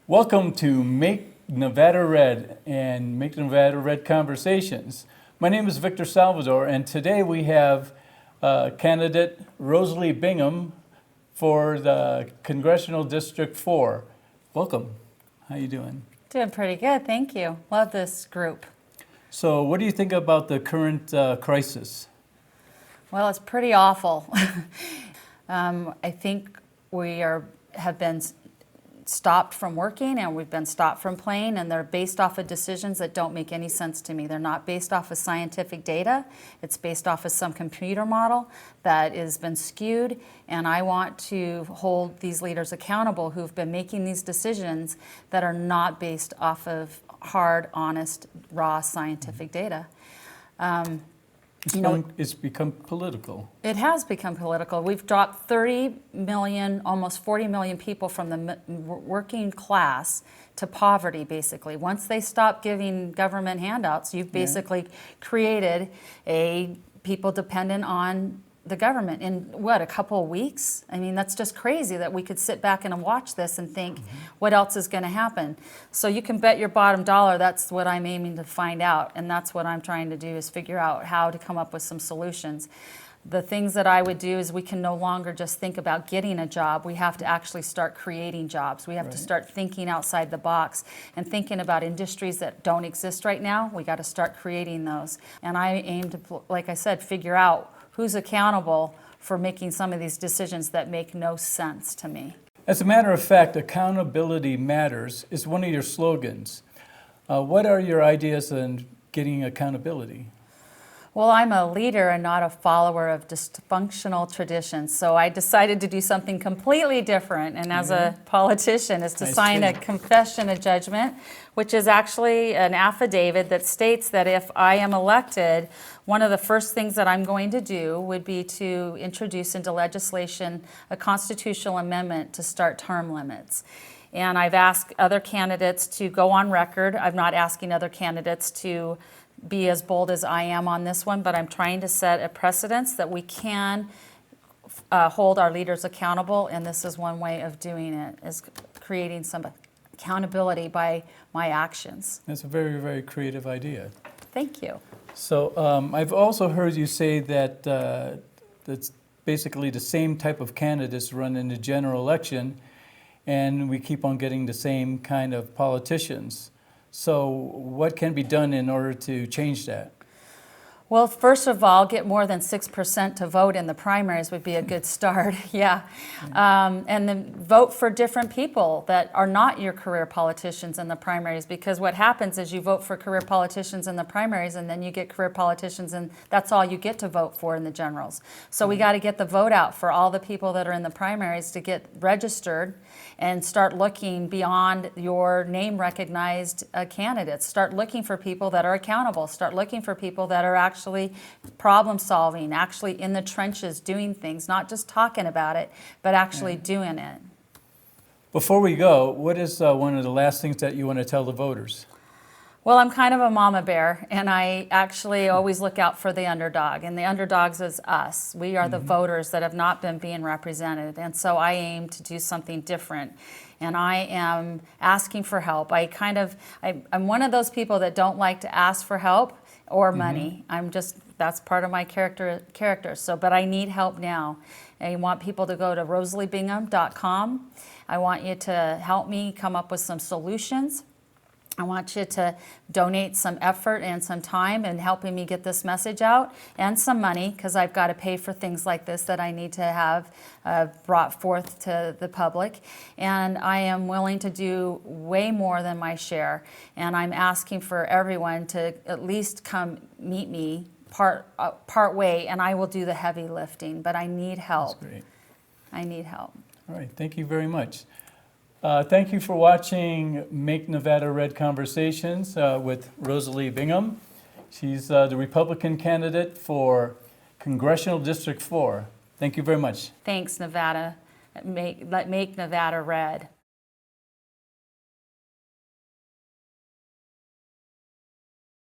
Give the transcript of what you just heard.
Welcome to Make Nevada Red and Make Nevada Red Conversations. My name is Victor Salvador, and today we have candidate Rosalie Bingham for the Congressional District 4. Welcome. How you doing? Doing pretty good, thank you. Love this group. So what do you think about the current crisis? Well, it's pretty awful. I think we have been stopped from working and we've been stopped from playing, and they're based off of decisions that don't make any sense to me. They're not based off of scientific data. It's based off of some computer model that has been skewed, and I want to hold these leaders accountable who've been making these decisions that are not based off of hard, honest, raw scientific data. It's become political. It has become political. We've dropped 30 million, almost 40 million people from the working class to poverty, basically. Once they stop giving government handouts, you've basically created a people dependent on the government in, what, a couple of weeks? I mean, that's just crazy that we could sit back and watch this and think, what else is going to happen? So you can bet your bottom dollar that's what I'm aiming to find out, and that's what I'm trying to do, is figure out how to come up with some solutions. The things that I would do is we can no longer just think about getting a job. We have to actually start creating jobs. We have to start thinking outside the box and thinking about industries that don't exist right now. We got to start creating those. And I aim to, like I said, figure out who's accountable for making some of these decisions that make no sense to me. As a matter of fact, accountability matters is one of your slogans. What are your ideas on getting accountability? Well, I'm a leader and not a follower of dysfunctional traditions, so I decided to do something completely different, and as a politician is to sign a confession of judgment, which is actually an affidavit that states that if I am elected, one of the first things that I'm going to do would be to introduce into legislation a constitutional amendment to start term limits. And I've asked other candidates to go on record. I'm not asking other candidates to be as bold as I am on this one, but I'm trying to set a precedence that we can hold our leaders accountable, and this is one way of doing it, is creating some accountability by my actions. That's a very, very creative idea. Thank you. So I've also heard you say that that's basically the same type of candidates run in the general election, and we keep on getting the same kind of politicians. So what can be done in order to change that? Well, first of all, get more than 6% to vote in the primaries would be a good start, yeah. And then vote for different people that are not your career politicians in the primaries, because what happens is you vote for career politicians in the primaries and then you get career politicians, and that's all you get to vote for in the generals. So we got to get the vote out for all the people that are in the primaries to get registered and start looking beyond your name recognized candidates. Start looking for people that are accountable. Start looking for people that are actually problem solving, actually in the trenches doing things, not just talking about it, but actually doing it. Before we go, what is one of the last things that you want to tell the voters? Well, I'm kind of a mama bear, and I actually always look out for the underdog, and the underdogs is us. We are the voters that have not been being represented, and so I aim to do something different. And I am asking for help. I'm one of those people that don't like to ask for help or money. That's part of my character. So, but I need help now. I want people to go to rosaliebingham.com. I want you to help me come up with some solutions. I want you to donate some effort and some time in helping me get this message out, and some money, because I've got to pay for things like this that I need to have brought forth to the public. And I am willing to do way more than my share. And I'm asking for everyone to at least come meet me part way, and I will do the heavy lifting. But I need help. That's great. I need help. All right, thank you very much. Thank you for watching Make Nevada Red Conversations with Rosalie Bingham. She's the Republican candidate for Congressional District 4. Thank you very much. Thanks, Nevada. Make Nevada red.